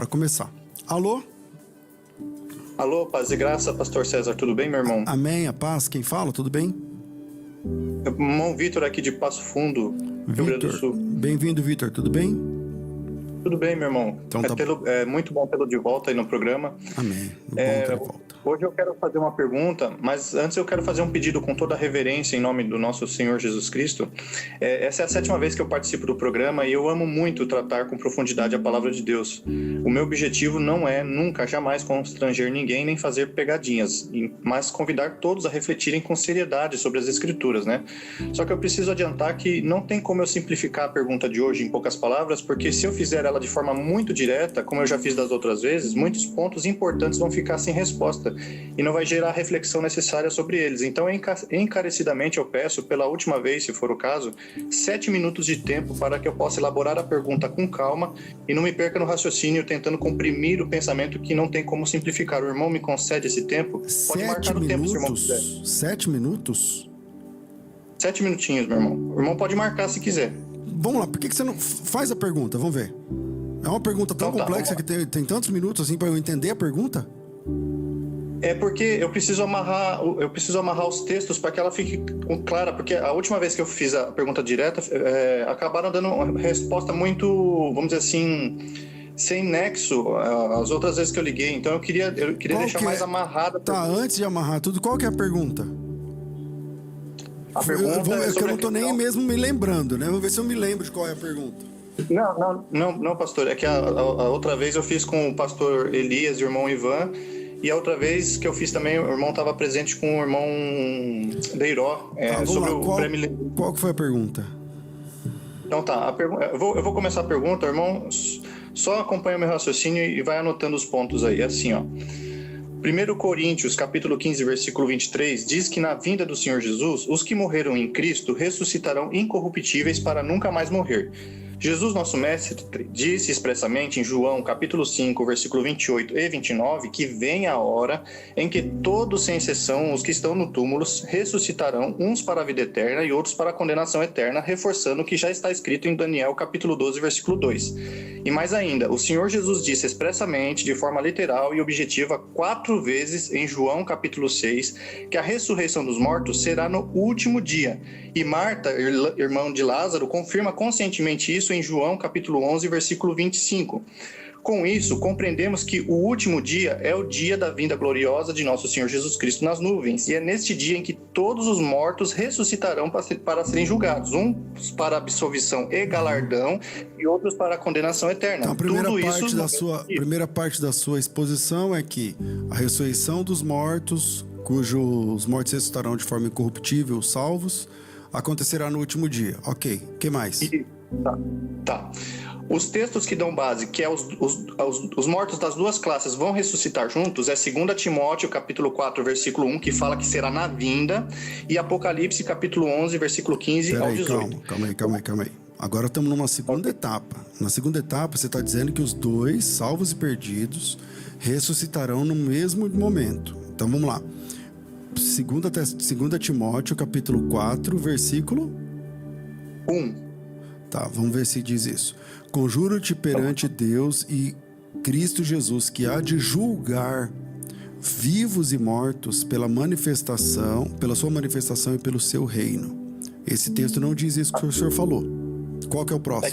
para começar. Alô? Alô, paz e graça, pastor César, tudo bem, meu irmão? Amém, a paz, quem fala, tudo bem? Irmão Vitor aqui de Passo Fundo, Rio Grande do Vitor, Sul. bem-vindo, Vitor, tudo bem? Tudo bem, meu irmão. Então tá É muito bom tê-lo de volta aí no programa. Amém, bom ter volta. Hoje eu quero fazer uma pergunta, mas antes eu quero fazer um pedido com toda a reverência em nome do nosso Senhor Jesus Cristo. Essa é a 7ª vez que eu participo do programa e eu amo muito tratar com profundidade a palavra de Deus. O meu objetivo não é nunca, jamais constranger ninguém nem fazer pegadinhas, mas convidar todos a refletirem com seriedade sobre as Escrituras, né? Só que eu preciso adiantar que não tem como eu simplificar a pergunta de hoje em poucas palavras, porque se eu fizer ela de forma muito direta, como eu já fiz das outras vezes, muitos pontos importantes vão ficar sem resposta e não vai gerar a reflexão necessária sobre eles. Então, encarecidamente eu peço, pela última vez, se for o caso, 7 minutos de tempo para que eu possa elaborar a pergunta com calma e não me perca no raciocínio tentando comprimir o pensamento que não tem como simplificar. O irmão me concede esse tempo? Pode marcar o tempo, se o irmão quiser. 7 minutos? 7 minutinhos, meu irmão. O irmão pode marcar se quiser. Vamos lá, por que você não faz a pergunta? Vamos ver. É uma pergunta tão complexa que tem tantos minutos assim para eu entender a pergunta? É porque eu preciso amarrar os textos para que ela fique clara, porque a última vez que eu fiz a pergunta direta, acabaram dando uma resposta muito, vamos dizer assim, sem nexo as outras vezes que eu liguei. Então eu queria deixar mais amarrada. Tá, antes de amarrar tudo, qual que é a pergunta? A pergunta é que eu não tô nem mesmo me lembrando, né? Vamos ver se eu me lembro de qual é a pergunta. Não, pastor. É que a outra vez eu fiz com o pastor Elias e o irmão Ivan. E a outra vez que eu fiz também, o irmão estava presente com o irmão Deiró, sobre o prêmio. Qual que foi a pergunta? Então tá, eu vou começar a pergunta, irmão, só acompanha o meu raciocínio e vai anotando os pontos aí, assim, ó. 1 Coríntios, capítulo 15, versículo 23, diz que na vinda do Senhor Jesus, os que morreram em Cristo ressuscitarão incorruptíveis para nunca mais morrer. Jesus, nosso mestre, disse expressamente em João, capítulo 5, versículo 28 e 29, que vem a hora em que todos, sem exceção, os que estão no túmulo, ressuscitarão, uns para a vida eterna e outros para a condenação eterna, reforçando o que já está escrito em Daniel, capítulo 12, versículo 2. E mais ainda, o Senhor Jesus disse expressamente, de forma literal e objetiva, 4 vezes em João, capítulo 6, que a ressurreição dos mortos será no último dia. E Marta, irmão de Lázaro, confirma conscientemente isso em João capítulo 11, versículo 25. Com isso, compreendemos que o último dia é o dia da vinda gloriosa de nosso Senhor Jesus Cristo nas nuvens. E é neste dia em que todos os mortos ressuscitarão para serem julgados. Uns para absolvição e galardão e outros para a condenação eterna. Então, a primeira parte da sua exposição é que a ressurreição dos mortos, cujos mortos ressuscitarão de forma incorruptível, salvos, acontecerá no último dia. Ok, o que mais? Tá. Os textos que dão base, que é os mortos das duas classes vão ressuscitar juntos, é 2 Timóteo, capítulo 4, versículo 1, que fala que será na vinda, e Apocalipse, capítulo 11, versículo 15 ao 18. Calma aí. Agora estamos numa segunda etapa. Na segunda etapa, você está dizendo que os dois, salvos e perdidos, ressuscitarão no mesmo momento. Então, vamos lá. 2 Timóteo, capítulo 4, versículo 1. Tá, vamos ver se diz isso. Conjuro-te perante Deus e Cristo Jesus, que há de julgar vivos e mortos pela sua manifestação e pelo seu reino. Esse texto não diz isso que o senhor falou. Qual que é o próximo? É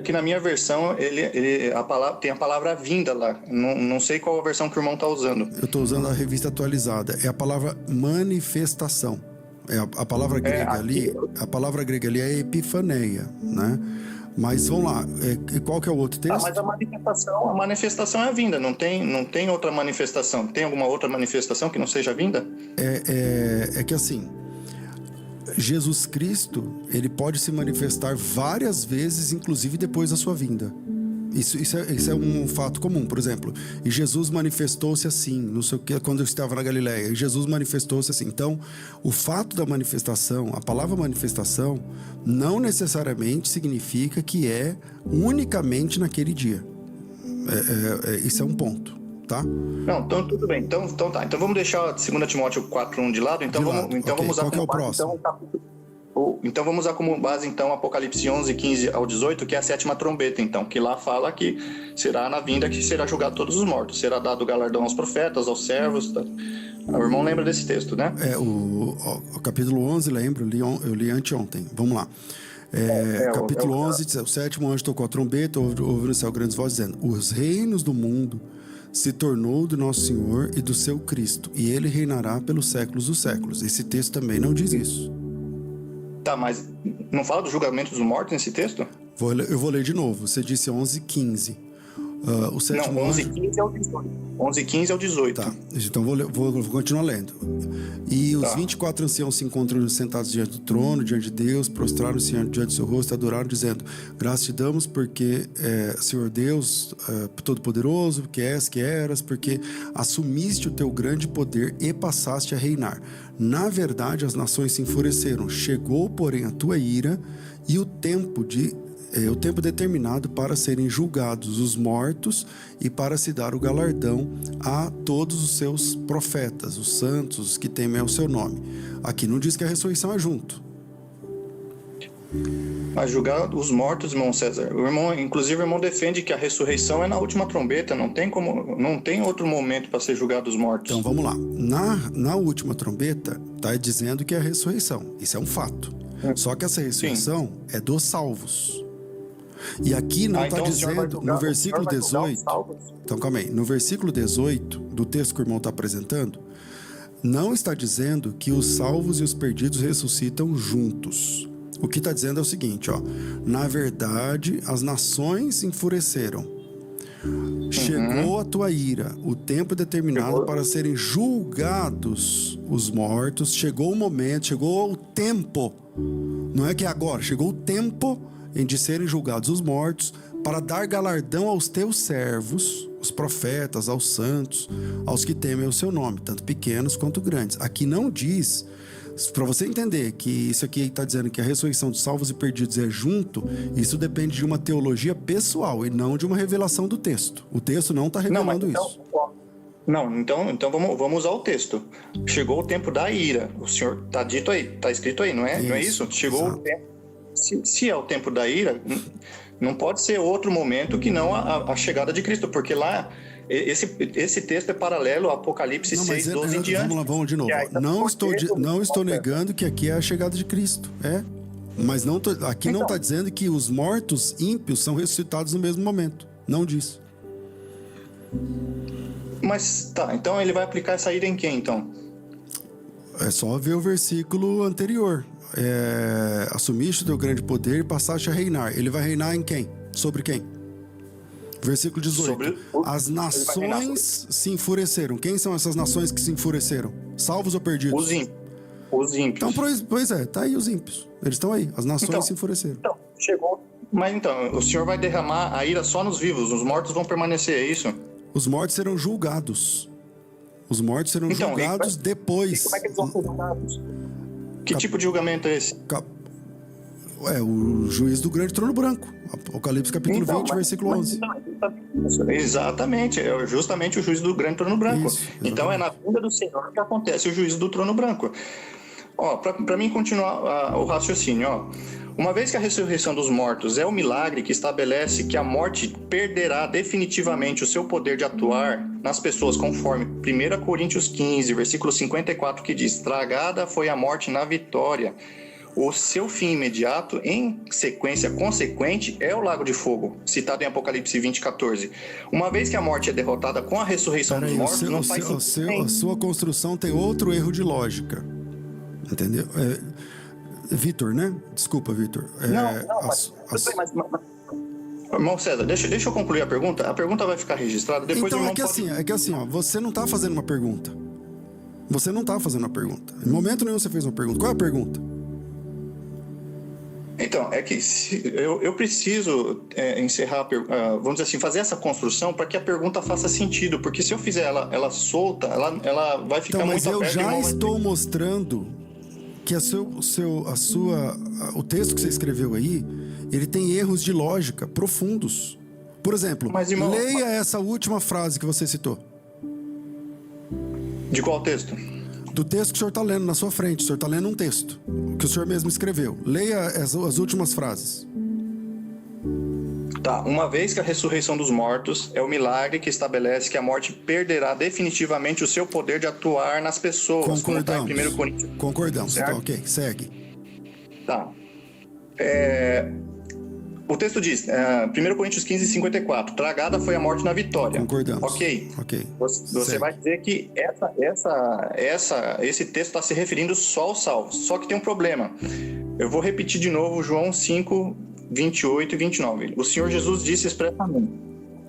que na minha versão tem a palavra vinda lá. Não sei qual a versão que o irmão está usando. Eu estou usando a revista atualizada. É a palavra manifestação. A palavra grega ali é epifaneia, né? Mas vamos lá, qual que é o outro texto? Mas a manifestação é a vinda, não tem outra manifestação. Tem alguma outra manifestação que não seja a vinda? É que assim, Jesus Cristo, ele pode se manifestar várias vezes, inclusive depois da sua vinda. Isso é um fato comum, por exemplo. E Jesus manifestou-se assim, não sei o que, quando eu estava na Galileia. E Jesus manifestou-se assim. Então, o fato da manifestação, a palavra manifestação, não necessariamente significa que é unicamente naquele dia. Isso é um ponto, tá? Não, então tudo bem. Então tá. Então vamos deixar 2 Timóteo 4:1 de lado. Então vamos usar qual que é o próximo? Então vamos usar como base então Apocalipse 11, 15 ao 18, que é a 7ª trombeta, então, que lá fala que será na vinda que será julgado todos os mortos, será dado o galardão aos profetas, aos servos. Tá? O irmão lembra desse texto, né? O capítulo 11, lembro, eu li anteontem. Vamos lá. Capítulo 11, diz, o 7º anjo tocou a trombeta, ouve no céu grandes vozes dizendo: os reinos do mundo se tornou do nosso Senhor e do seu Cristo, e ele reinará pelos séculos dos séculos. Esse texto também não diz isso. Tá, mas não fala do julgamento dos mortos nesse texto? Eu vou ler de novo. Você disse 11, 15. O 7º não, 11, anjo... 15 ao 18. 11, 15 ao 18. Tá, então vou continuar lendo. E os 24 anciãos se encontram sentados diante do trono, diante de Deus, prostraram-se diante do seu rosto, adoraram, dizendo: graças te damos porque, Senhor Deus, Todo-Poderoso, que és, que eras, porque assumiste o teu grande poder e passaste a reinar. Na verdade, as nações se enfureceram. Chegou, porém, a tua ira e o tempo determinado para serem julgados os mortos e para se dar o galardão a todos os seus profetas, os santos, os que temem ao seu nome. Aqui não diz que a ressurreição é junto. Mas julgar os mortos, irmão César, inclusive o irmão defende que a ressurreição é na última trombeta, não tem outro momento para ser julgado os mortos. Então vamos lá. Na última trombeta está dizendo que é a ressurreição. Isso é um fato. Só que essa ressurreição é dos salvos. E aqui não está dizendo, no versículo 18, então calma aí, no versículo 18 do texto que o irmão está apresentando, não está dizendo que os salvos e os perdidos ressuscitam juntos. O que está dizendo é o seguinte, ó: na verdade, as nações enfureceram. Chegou a tua ira, o tempo determinado para serem julgados os mortos. Chegou o momento, chegou o tempo. Não é que é agora, chegou o tempo em de serem julgados os mortos, para dar galardão aos teus servos, os profetas, aos santos, aos que temem o seu nome, tanto pequenos quanto grandes. Aqui não diz, para você entender que isso aqui está dizendo que a ressurreição dos salvos e perdidos é junto, isso depende de uma teologia pessoal e não de uma revelação do texto. O texto não está revelando isso. Então vamos usar o texto. Chegou o tempo da ira. O Senhor está dito aí, está escrito aí, não é? Não é isso? Chegou o tempo. Se é o tempo da ira, não pode ser outro momento que não a chegada de Cristo, porque lá esse texto é paralelo ao Apocalipse 6, 12 em diante. Vamos de novo. Não estou negando que aqui é a chegada de Cristo, mas aqui não está dizendo que os mortos ímpios são ressuscitados no mesmo momento. Não diz. Mas tá, então ele vai aplicar essa ira em quem, então? É só ver o versículo anterior. Assumiste o teu grande poder e passaste a reinar. Ele vai reinar em quem? Sobre quem? Versículo 18. As nações se enfureceram. Quem são essas nações que se enfureceram? Salvos ou perdidos? Os ímpios. Então, pois é, tá aí os ímpios. Eles estão aí. As nações se enfureceram. Então, chegou. Mas então, o Senhor vai derramar a ira só nos vivos. Os mortos vão permanecer, é isso? Os mortos serão julgados. Os mortos serão julgados depois. E como é que eles vão ser julgados? Que tipo de julgamento é esse? O juiz do grande trono branco. Apocalipse capítulo 20, versículo 11. Exatamente, é justamente o juiz do grande trono branco. Então é na vinda do Senhor que acontece o juízo do trono branco. Para mim continuar o raciocínio, uma vez que a ressurreição dos mortos é o milagre que estabelece que a morte perderá definitivamente o seu poder de atuar nas pessoas, conforme 1 Coríntios 15, versículo 54, que diz: tragada foi a morte na vitória. O seu fim imediato, em sequência consequente, é o lago de fogo, citado em Apocalipse 20, 14. Uma vez que a morte é derrotada com a ressurreição dos mortos, não faz sentido. A sua construção tem outro erro de lógica. Entendeu? Vitor, né? Desculpa, Vitor. Irmão César, deixa eu concluir a pergunta. A pergunta vai ficar registrada. Depois então, é que assim, você não está fazendo uma pergunta. Você não está fazendo uma pergunta. Em momento nenhum você fez uma pergunta. Qual é a pergunta? Então, é que eu preciso encerrar, vamos dizer assim, fazer essa construção para que a pergunta faça sentido, porque se eu fizer ela solta, ela vai ficar muito aberta. Mas eu já estou mostrando que o texto que você escreveu aí, ele tem erros de lógica profundos. Por exemplo, leia essa última frase que você citou. De qual texto? Do texto que o senhor está lendo na sua frente. O senhor está lendo um texto que o senhor mesmo escreveu. Leia as últimas frases. Tá, uma vez que a ressurreição dos mortos é o milagre que estabelece que a morte perderá definitivamente o seu poder de atuar nas pessoas. Concordamos. Como tá em 1 Coríntios. Concordamos. Certo? Então, ok, segue. Tá. O texto diz, 1 Coríntios 15, 54, tragada foi a morte na vitória. Concordamos. Ok. Você Segue. vai dizer que esse texto está se referindo só aos salvos. Só que tem um problema. Eu vou repetir de novo João 5, 28 e 29. O Senhor Jesus disse expressamente: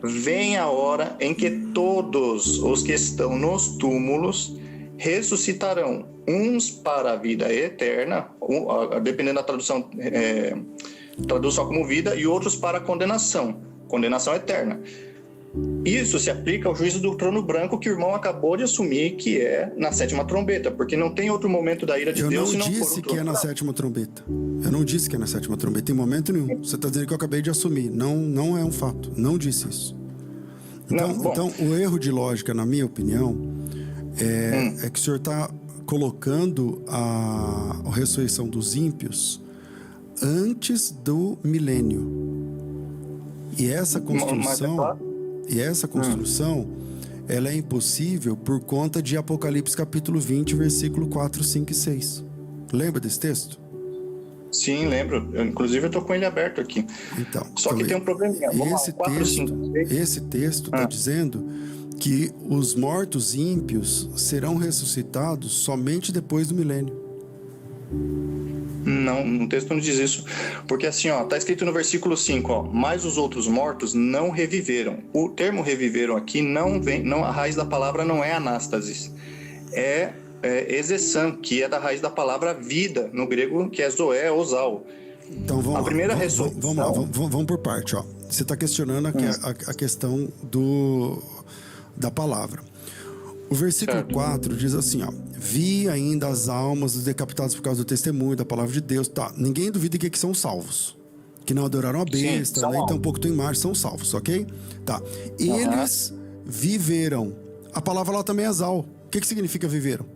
vem a hora em que todos os que estão nos túmulos ressuscitarão, uns para a vida eterna, dependendo da tradução, traduz só como vida, e outros para a condenação eterna. Isso se aplica ao juízo do trono branco que o irmão acabou de assumir, que é na 7ª trombeta, porque não tem outro momento da ira de Deus se não for o trono branco. Eu não disse que é na 7ª trombeta. Eu não disse que é na 7ª trombeta em momento nenhum. Você está dizendo que eu acabei de assumir. Não é um fato. Não disse isso. Então, o erro de lógica, na minha opinião, é que o senhor está colocando a ressurreição dos ímpios antes do milênio. E essa construção, ela é impossível por conta de Apocalipse capítulo 20, versículo 4, 5 e 6. Lembra desse texto? Sim, lembro. Inclusive, eu estou com ele aberto aqui. Então, Só que tem um probleminha. Esse texto está dizendo que os mortos ímpios serão ressuscitados somente depois do milênio. Não, o texto não diz isso. Porque assim, tá escrito no versículo 5, mas os outros mortos não reviveram. O termo reviveram aqui a raiz da palavra não é anástasis. É exesan, que é da raiz da palavra vida, no grego, que é zoé ou zal. Então vamos por parte, ó. Você está questionando a questão da palavra. O versículo 4 diz assim, ó: vi ainda as almas dos decapitados por causa do testemunho da palavra de Deus. Tá, ninguém duvida que são salvos, que não adoraram a besta, né? Então pouco tua imagem, são salvos, ok? Tá. Eles viveram. A palavra lá também é zal. O que significa viveram?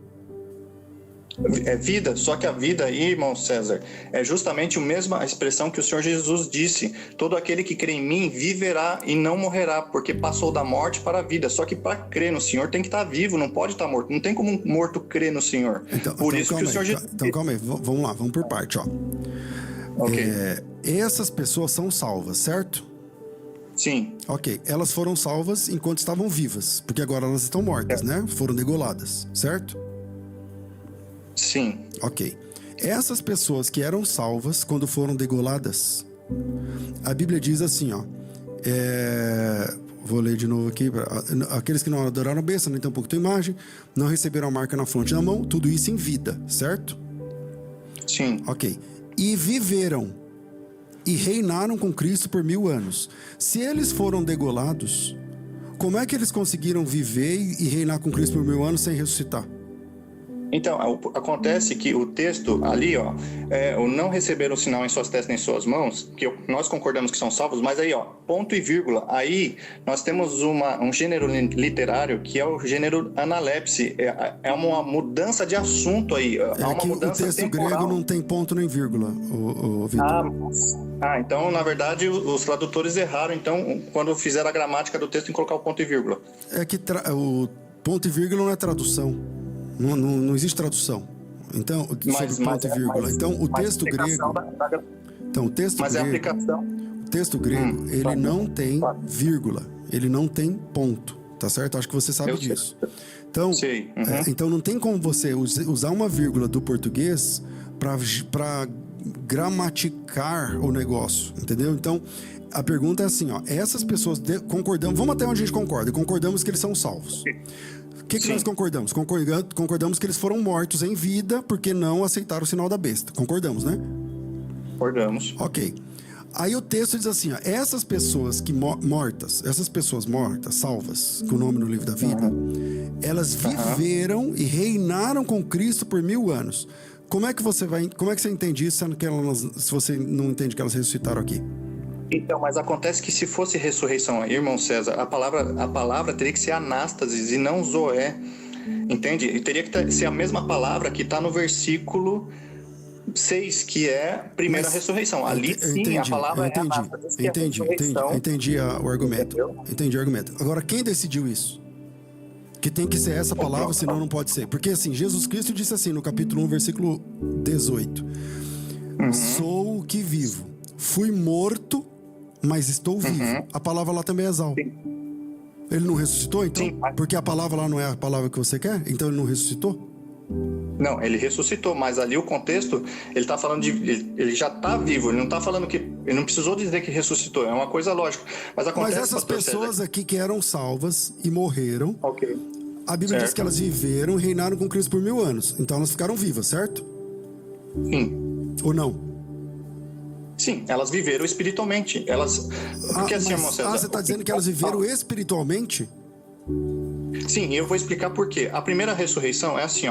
É vida, só que a vida aí, irmão César, é justamente a mesma expressão que o Senhor Jesus disse: todo aquele que crê em mim viverá e não morrerá, porque passou da morte para a vida. Só que para crer no Senhor tem que estar vivo, não pode estar morto. Não tem como um morto crer no Senhor. Por isso que o Senhor Jesus... Então calma aí, vamos lá, vamos por parte, ó. Ok. Essas pessoas são salvas, certo? Sim. Ok, elas foram salvas enquanto estavam vivas, porque agora elas estão mortas, né? Foram degoladas, certo? Sim. Ok. Essas pessoas que eram salvas quando foram degoladas, a Bíblia diz assim, ó. Vou ler de novo aqui. Aqueles que não adoraram a besta, nem tampouco tua imagem, não receberam a marca na fronte e na mão, tudo isso em vida, certo? Sim. Ok. E viveram e reinaram com Cristo por 1000 anos. Se eles foram degolados, como é que eles conseguiram viver e reinar com Cristo por 1000 anos sem ressuscitar? Então, acontece que o texto ali, ó, o não receberam o sinal em suas testas nem em suas mãos, que nós concordamos que são salvos, mas aí, ó, ponto e vírgula, aí nós temos um gênero literário que é o gênero analepse, é uma mudança de assunto aí, há uma mudança o texto temporal. grego não tem ponto nem vírgula, o Vitor. Então, na verdade, os tradutores erraram, então, quando fizeram a gramática do texto em colocar o ponto e vírgula. É que o ponto e vírgula não é tradução. Não existe tradução. Então, sobre ponto e vírgula. Então, o texto grego... Então, o texto mas grego... é a aplicação... O texto grego, ele não tem vírgula. Ele não tem ponto. Tá certo? Acho que você sabe disso. Então, então, não tem como você usar uma vírgula do português para gramaticar o negócio. Entendeu? Então, a pergunta é assim, ó. Essas pessoas concordamos... Vamos até onde a gente concorda. Concordamos que eles são salvos. O que nós concordamos? Concordamos que eles foram mortos em vida porque não aceitaram o sinal da besta. Concordamos, né? Concordamos. Ok. Aí o texto diz assim, ó, essas pessoas mortas, salvas, com o nome no livro da vida, elas viveram e reinaram com Cristo por 1000 anos. Como é que você entende isso, sendo que se você não entende que elas ressuscitaram aqui? Então, mas acontece que se fosse ressurreição, irmão César, a palavra teria que ser anástasis e não zoé. Entende? E teria que ser a mesma palavra que está no versículo 6, que é primeira ressurreição. Ali sim, a palavra é a data. Entendi o argumento. Entendeu? Entendi o argumento. Agora, quem decidiu isso? Que tem que ser essa palavra, senão não pode ser. Porque assim, Jesus Cristo disse assim no capítulo 1, versículo 18: Sou o que vivo. Fui morto, mas estou vivo. A palavra lá também é Zal. Sim. Ele não ressuscitou, então? Sim. Porque a palavra lá não é a palavra que você quer? Então ele não ressuscitou? Não, ele ressuscitou, mas ali o contexto, ele está falando ele já está vivo, ele não está falando que, ele não precisou dizer que ressuscitou, é uma coisa lógica. Mas acontece, essas pessoas aqui que eram salvas e morreram, a Bíblia diz que elas viveram e reinaram com Cristo por 1000 anos. Então elas ficaram vivas, certo? Sim. Ou não? Sim, elas viveram espiritualmente. Porque assim, irmão César, você está dizendo que elas viveram espiritualmente? Sim, eu vou explicar por quê. A primeira ressurreição é assim,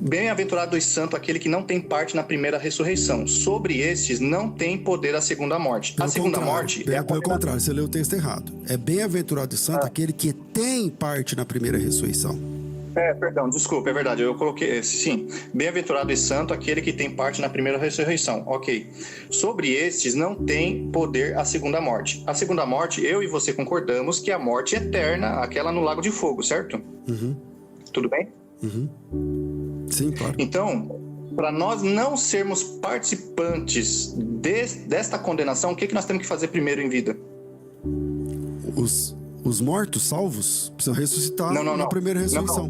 bem-aventurado e santo aquele que não tem parte na primeira ressurreição. Sobre estes não tem poder a segunda morte. A segunda morte pelo contrário, você leu o texto errado. É bem-aventurado e santo aquele que tem parte na primeira ressurreição. Perdão, desculpa, é verdade, eu coloquei, sim, bem-aventurado e santo aquele que tem parte na primeira ressurreição, ok. Sobre estes não tem poder a segunda morte. A segunda morte, eu e você concordamos que é a morte eterna, aquela no lago de fogo, certo? Tudo bem? Sim, claro. Então, para nós não sermos participantes desta condenação, o que nós temos que fazer primeiro em vida? Os mortos, salvos, precisam ressuscitar na primeira ressurreição.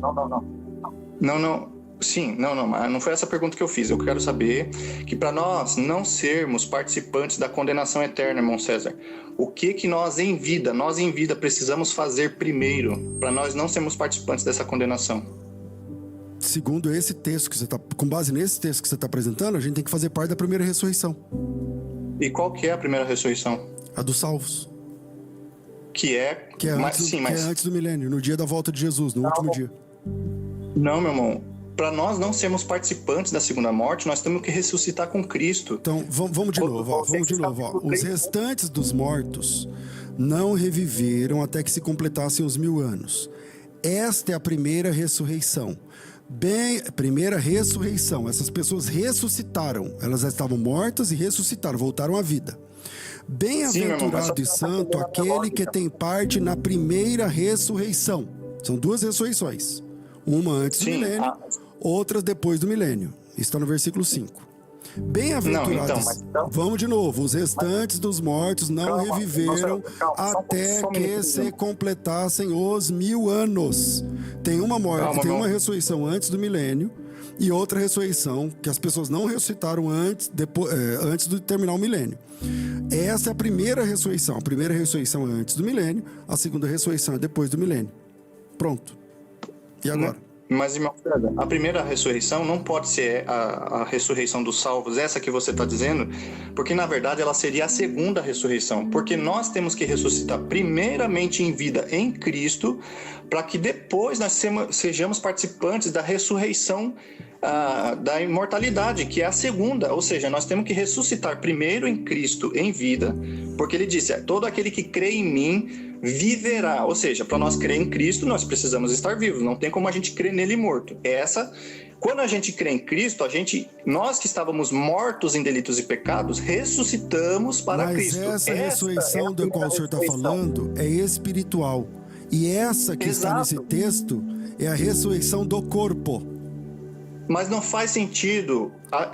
Mas não foi essa a pergunta que eu fiz. Eu quero saber que para nós não sermos participantes da condenação eterna, irmão César, o que nós em vida precisamos fazer primeiro para nós não sermos participantes dessa condenação? Segundo esse texto que você está, com base nesse texto que você está apresentando, a gente tem que fazer parte da primeira ressurreição. E qual que é a primeira ressurreição? A dos salvos. Que é antes do milênio, no dia da volta de Jesus, no último dia. Não, meu irmão. Para nós não sermos participantes da segunda morte, nós temos que ressuscitar com Cristo. Então, vamos de novo. Os restantes dos mortos não reviveram até que se completassem os 1000 anos. Esta é a primeira ressurreição. Primeira ressurreição. Essas pessoas ressuscitaram. Elas já estavam mortas e ressuscitaram, voltaram à vida. Bem-aventurado e santo aquele que tem parte na primeira ressurreição. São 2 ressurreições. Uma antes do milênio, outra depois do milênio. Isso está no versículo 5. Bem-aventurados. Vamos de novo. Os restantes dos mortos não reviveram até que se completassem os 1000 anos. Tem uma morte, tem uma ressurreição antes do milênio e outra ressurreição que as pessoas não ressuscitaram antes de terminar o milênio. Essa é a primeira ressurreição. A primeira ressurreição é antes do milênio, a segunda ressurreição é depois do milênio. Pronto. E agora? Mas, irmão, a primeira ressurreição não pode ser a ressurreição dos salvos, essa que você está dizendo, porque, na verdade, ela seria a segunda ressurreição. Porque nós temos que ressuscitar primeiramente em vida em Cristo, para que depois nós sejamos participantes da ressurreição da imortalidade, que é a segunda. Ou seja, nós temos que ressuscitar primeiro em Cristo em vida, porque ele disse, todo aquele que crê em mim viverá. Ou seja, para nós crer em Cristo, nós precisamos estar vivos. Não tem como a gente crer nele morto. Quando a gente crê em Cristo, nós que estávamos mortos em delitos e pecados, ressuscitamos para Cristo. Mas essa ressurreição do qual o senhor está falando é espiritual. E essa que está nesse texto é a ressurreição do corpo. Mas não faz sentido,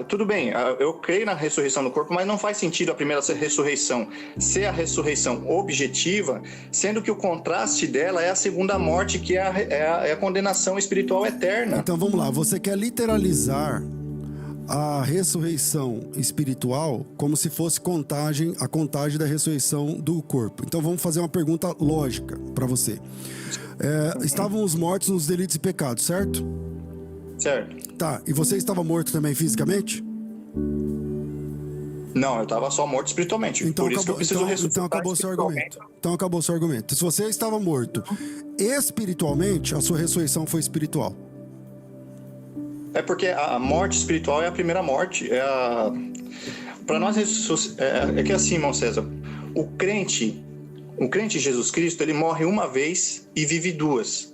tudo bem, eu creio na ressurreição do corpo, mas não faz sentido a primeira ressurreição ser a ressurreição objetiva, sendo que o contraste dela é a segunda morte, que é a condenação espiritual eterna. Então vamos lá, você quer literalizar a ressurreição espiritual como se fosse a contagem da ressurreição do corpo. Então vamos fazer uma pergunta lógica para você. Estavam os mortos nos delitos e pecados, certo? Certo. Tá, e você estava morto também fisicamente? Não, eu estava só morto espiritualmente. Então, por isso que eu preciso ressuscitar. Então acabou seu argumento. Se você estava morto espiritualmente, a sua ressurreição foi espiritual. É porque a morte espiritual é a primeira morte. Para nós é que assim, irmão César, o crente Jesus Cristo, ele morre uma vez e vive 2.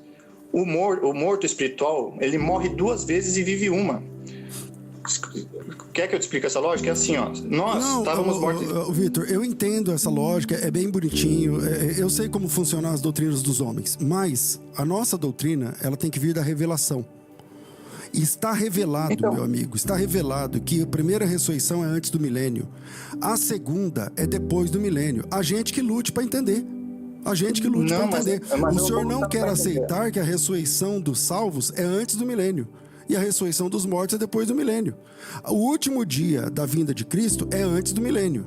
o morto espiritual, ele morre 2 vezes e vive uma. Quer que eu te explique essa lógica? É assim, ó. Nós estávamos mortos. Vitor, eu entendo essa lógica, é bem bonitinho. Eu sei como funcionam as doutrinas dos homens, mas a nossa doutrina, ela tem que vir da revelação. E está revelado, então, meu amigo, está revelado que a primeira ressurreição é antes do milênio. A segunda é depois do milênio. A gente que lute para entender. A gente que lute para entender. Mas o senhor não quer aceitar que a ressurreição dos salvos é antes do milênio. E a ressurreição dos mortos é depois do milênio. O último dia da vinda de Cristo é antes do milênio.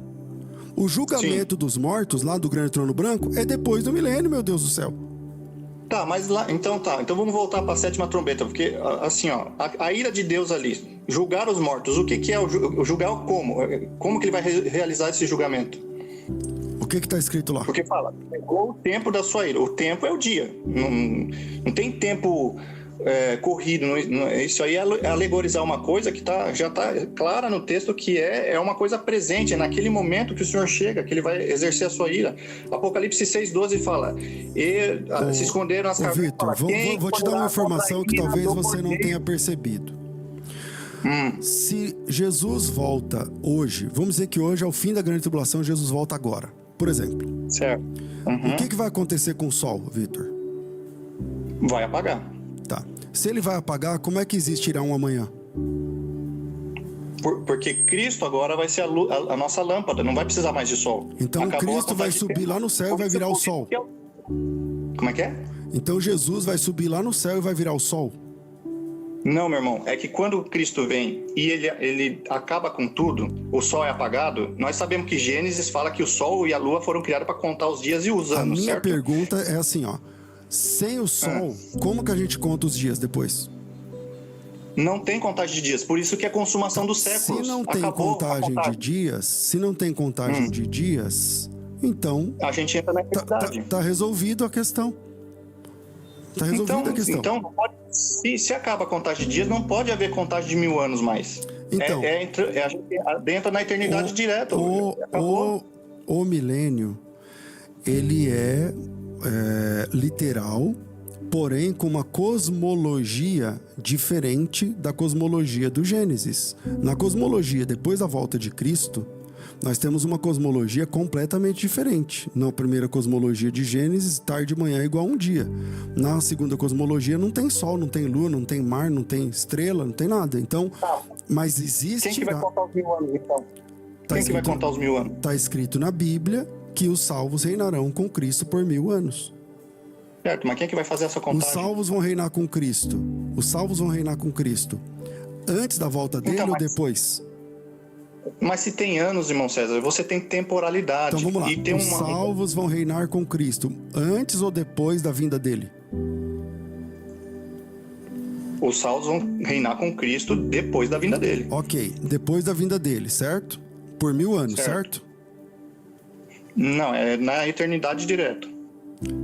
O julgamento dos mortos, lá do grande trono branco, é depois do milênio, meu Deus do céu. Tá, mas lá... Então vamos voltar para a 7ª trombeta, porque, assim, ó, a ira de Deus ali, julgar os mortos, o que é o julgar como? Como que ele vai realizar esse julgamento? O que está escrito lá? Porque fala, chegou o tempo da sua ira. O tempo é o dia. Não tem tempo... corrido, isso aí é alegorizar uma coisa que já está clara no texto, que é uma coisa presente, é naquele momento que o Senhor chega, que ele vai exercer a sua ira. Apocalipse 6,12 fala, se esconderam as cavernas. Vitor, vou te dar uma informação que talvez você não tenha percebido. Se Jesus volta hoje, vamos dizer que hoje é o fim da grande tribulação, Jesus volta agora, por exemplo. Certo. O que vai acontecer com o sol, Vitor? Vai apagar. Tá. Se ele vai apagar, como é que existirá um amanhã? Porque Cristo agora vai ser a nossa lâmpada, não vai precisar mais de sol. Então Cristo vai subir lá no céu e vai virar o sol. Como é que é? Então Jesus vai subir lá no céu e vai virar o sol? Não, meu irmão, é que quando Cristo vem e ele acaba com tudo, o sol é apagado, nós sabemos que Gênesis fala que o sol e a lua foram criados para contar os dias e os anos, certo? A minha pergunta é assim, ó. Sem o sol, como que a gente conta os dias depois? Não tem contagem de dias, por isso que é consumação dos séculos. Se não tem contagem de dias, então... A gente entra na eternidade. Tá resolvido a questão. Tá resolvida a questão. Então, não pode, se acaba a contagem de dias, não pode haver contagem de 1000 anos mais. Então, a gente entra na eternidade direto. O milênio, ele é literal, porém com uma cosmologia diferente da cosmologia do Gênesis. Na cosmologia, depois da volta de Cristo, nós temos uma cosmologia completamente diferente. Na primeira cosmologia de Gênesis, tarde e manhã é igual a um dia. Na segunda cosmologia, não tem sol, não tem lua, não tem mar, não tem estrela, não tem nada. Então, mas existe... Quem que vai contar os 1000 anos, então? Quem que vai contar os 1000 anos? Está escrito na Bíblia que os salvos reinarão com Cristo por 1000 anos. Certo, mas quem que vai fazer essa contagem? Os salvos vão reinar com Cristo. Os salvos vão reinar com Cristo. Antes da volta dele ou depois? Mas se tem anos, irmão César, você tem temporalidade. Então vamos lá. E tem os salvos vão reinar com Cristo antes ou depois da vinda dele? Os salvos vão reinar com Cristo depois da vinda dele. Ok, depois da vinda dele, certo? Por 1000 anos, certo? Não, é na eternidade direto.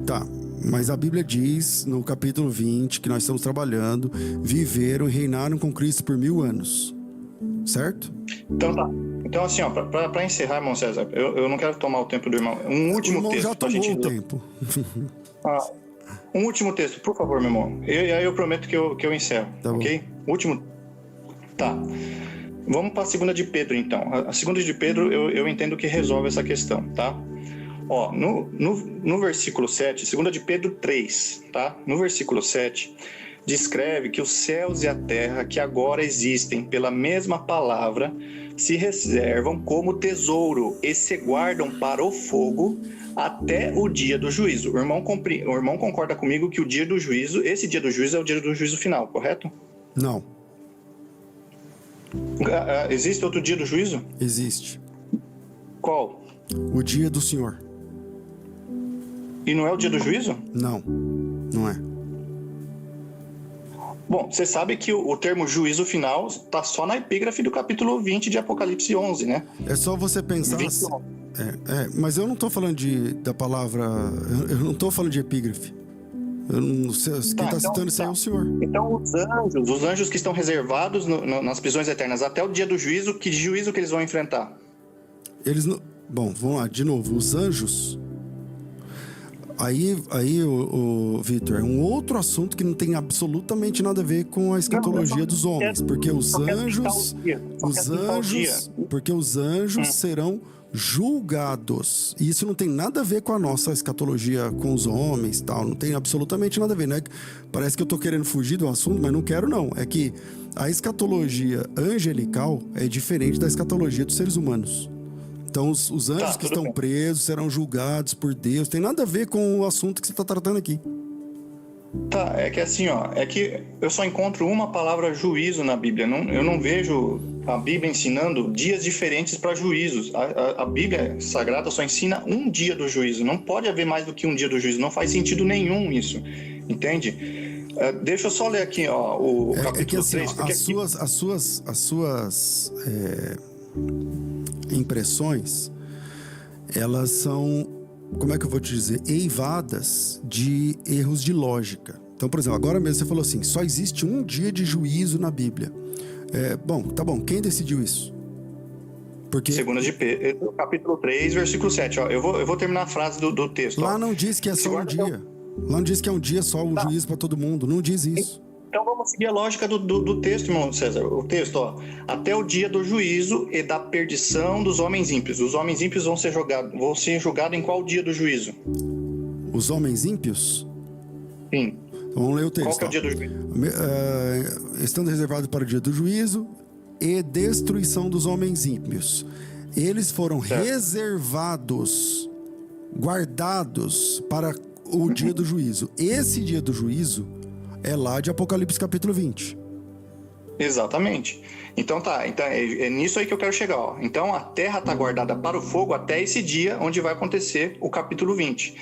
Tá, mas a Bíblia diz no capítulo 20 que nós estamos trabalhando, viveram e reinaram com Cristo por 1000 anos, certo? Então tá. Então assim, ó, pra encerrar, irmão César, eu não quero tomar o tempo do irmão. Um último texto. Já tomou o tempo. Um último texto, por favor, meu irmão. E aí eu prometo que eu encerro, tá, ok? Último. Tá. Vamos para a 2 de Pedro, então. A 2 de Pedro, eu entendo que resolve essa questão, tá? Ó, no versículo 7, 2 de Pedro 3, tá? No versículo 7, descreve que os céus e a terra que agora existem pela mesma palavra se reservam como tesouro e se guardam para o fogo até o dia do juízo. O irmão concorda comigo que esse dia do juízo é o dia do juízo final, correto? Não. Existe outro dia do juízo? Existe. Qual? O dia do Senhor. E não é o dia do juízo? Não, não é. Bom, você sabe que o termo juízo final está só na epígrafe do capítulo 20 de Apocalipse 11, né? É só você pensar... mas eu não estou falando da palavra... Eu não estou falando de epígrafe. Quem está citando isso aí é o Senhor. Então os anjos que estão reservados nas prisões eternas até o dia do juízo, que juízo que eles vão enfrentar? Eles não... Bom, vamos lá, de novo. Os anjos... aí o Vitor, é um outro assunto que não tem absolutamente nada a ver com a escatologia dos homens, porque os anjos serão julgados. E isso não tem nada a ver com a nossa escatologia com os homens, tal, não tem absolutamente nada a ver, né? Parece que eu tô querendo fugir do assunto, mas não quero não. É que a escatologia angelical é diferente da escatologia dos seres humanos. Então, os anjos que estão presos serão julgados por Deus. Tem nada a ver com o assunto que você está tratando aqui. Tá, é que assim, ó, é que eu só encontro uma palavra juízo na Bíblia. Eu não vejo a Bíblia ensinando dias diferentes para juízos. A Bíblia Sagrada só ensina um dia do juízo. Não pode haver mais do que um dia do juízo. Não faz sentido nenhum isso. Entende? Deixa eu só ler aqui, ó, o capítulo 3. Ó, as suas impressões, elas são, como é que eu vou te dizer, eivadas de erros de lógica. Então, por exemplo, agora mesmo você falou assim, só existe um dia de juízo na Bíblia. Bom, tá bom, quem decidiu isso? Porque... Segunda de Pedro, capítulo 3, versículo 7. Ó, eu vou terminar a frase do texto. Lá não diz que é só um dia. Lá não diz que é um dia só o juízo para todo mundo. Não diz isso. Então vamos seguir a lógica do texto, irmão César. O texto, ó. Até o dia do juízo e da perdição dos homens ímpios. Os homens ímpios vão ser julgados em qual dia do juízo? Os homens ímpios? Sim. Então vamos ler o texto. Qual que é o dia do juízo? Estando reservado para o dia do juízo e destruição dos homens ímpios. Eles foram reservados, guardados para o dia do juízo. Esse dia do juízo é lá de Apocalipse capítulo 20. Exatamente. Então é nisso aí que eu quero chegar. Ó. Então a terra está guardada para o fogo até esse dia onde vai acontecer o capítulo 20.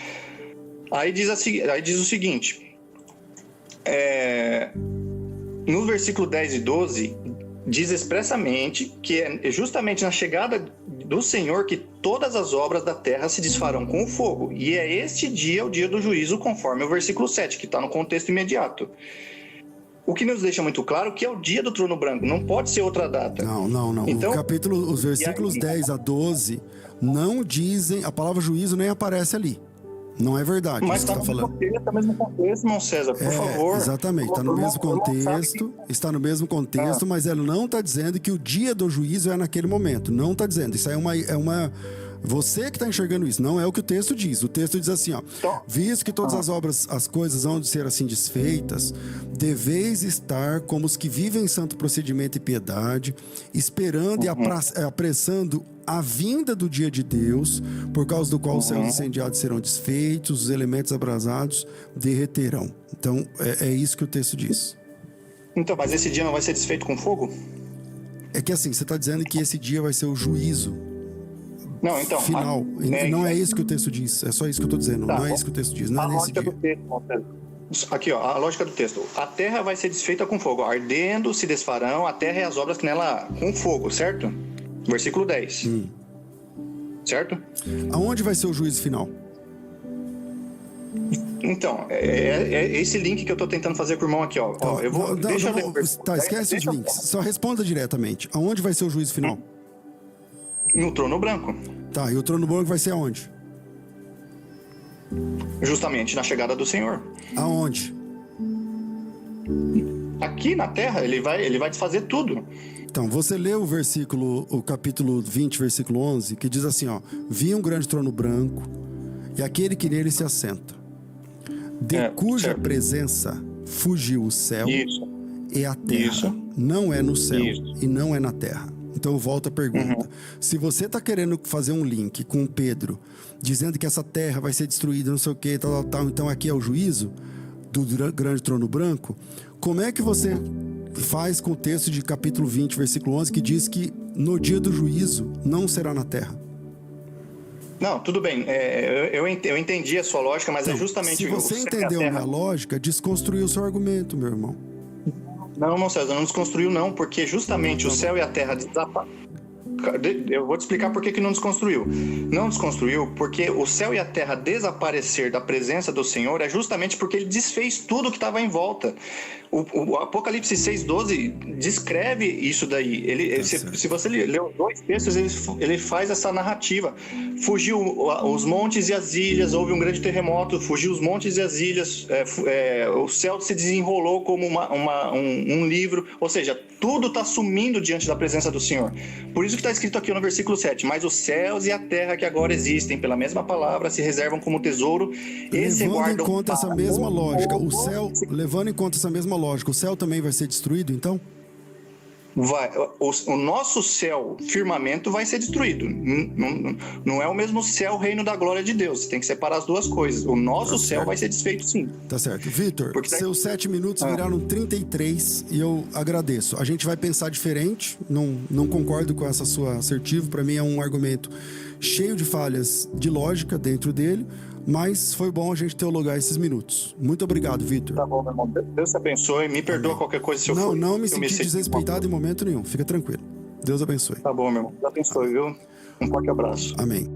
Aí diz o seguinte, no versículo 10 e 12, diz expressamente que é justamente na chegada do Senhor que todas as obras da terra se desfarão com o fogo. E é este dia o dia do juízo, conforme o versículo 7, que está no contexto imediato. O que nos deixa muito claro que é o dia do trono branco, não pode ser outra data. Não. Então, os versículos 10 a 12 não dizem, a palavra juízo nem aparece ali. Não é verdade. Mas está no mesmo contexto, irmão César, por favor. Exatamente, está no mesmo contexto, mas ela não está dizendo que o dia do juízo é naquele momento. Não está dizendo. Isso aí é uma... Você que está enxergando isso, não é o que o texto diz. O texto diz assim, ó: visto que todas as obras, as coisas hão de ser assim desfeitas, deveis estar como os que vivem em santo procedimento e piedade, esperando e apressando a vinda do dia de Deus, por causa do qual os céus incendiados serão desfeitos, os elementos abrasados derreterão. Então, é isso que o texto diz. Então, mas esse dia não vai ser desfeito com fogo? É que assim, você está dizendo que esse dia vai ser o juízo. Não, então... final. Não é isso que o texto diz. É só isso que eu estou dizendo. Não é isso que o texto diz. Não é nesse dia. Aqui, ó, a lógica do texto. A terra vai ser desfeita com fogo. Ardendo se desfarão a terra e as obras que nela com fogo, certo? Versículo 10. Certo? Aonde vai ser o juízo final? Então, é esse link que eu estou tentando fazer com o irmão aqui, ó. Ó, eu vou... esquece os links. Só responda diretamente. Aonde vai ser o juízo final? No trono branco. Tá, e o trono branco vai ser aonde? Justamente na chegada do Senhor. Aonde? Aqui na terra, ele vai desfazer tudo. Então, você lê o capítulo 20, versículo 11, que diz assim, ó: vi um grande trono branco e aquele que nele se assenta, de cuja presença fugiu o céu e a terra. Não é no céu e não é na terra. Então, volta a pergunta. Se você está querendo fazer um link com Pedro, dizendo que essa terra vai ser destruída, não sei o que, tal, então aqui é o juízo do grande trono branco, como é que você faz com o texto de capítulo 20, versículo 11, que diz que no dia do juízo não será na terra? Não, tudo bem. Eu entendi a sua lógica, mas então, é justamente... Se você entendeu a minha lógica, desconstruiu o seu argumento, meu irmão. Não, César, não desconstruiu não, porque justamente o céu e a terra Eu vou te explicar por que não desconstruiu. Não desconstruiu porque o céu e a terra desaparecer da presença do Senhor é justamente porque ele desfez tudo que estava em volta. O Apocalipse 6,12 descreve isso daí. Se você ler os dois textos, ele faz essa narrativa. Fugiu os montes e as ilhas, houve um grande terremoto, fugiu os montes e as ilhas, o céu se desenrolou como um livro, ou seja, tudo está sumindo diante da presença do Senhor. Por isso que está escrito aqui no versículo 7, mas os céus e a terra que agora existem, pela mesma palavra, se reservam como tesouro e se guardam. Levando em conta essa mesma lógica, levando em conta essa mesma lógica, o céu também vai ser destruído, então? Vai, o nosso céu, firmamento, vai ser destruído. Não é o mesmo céu, reino da glória de Deus. Você tem que separar as duas coisas. O nosso céu vai ser desfeito, sim. Tá certo. Vitor, seus 7 minutos viraram 33 e eu agradeço. A gente vai pensar diferente, não concordo com essa sua assertiva. Para mim é um argumento cheio de falhas de lógica dentro dele, mas foi bom a gente teologar esses minutos. Muito obrigado, Vitor. Tá bom, meu irmão. Deus te abençoe. Me perdoa qualquer coisa se eu for. Não me senti desrespeitado em momento nenhum. Fica tranquilo. Deus abençoe. Tá bom, meu irmão. Deus abençoe, viu? Um forte abraço. Amém.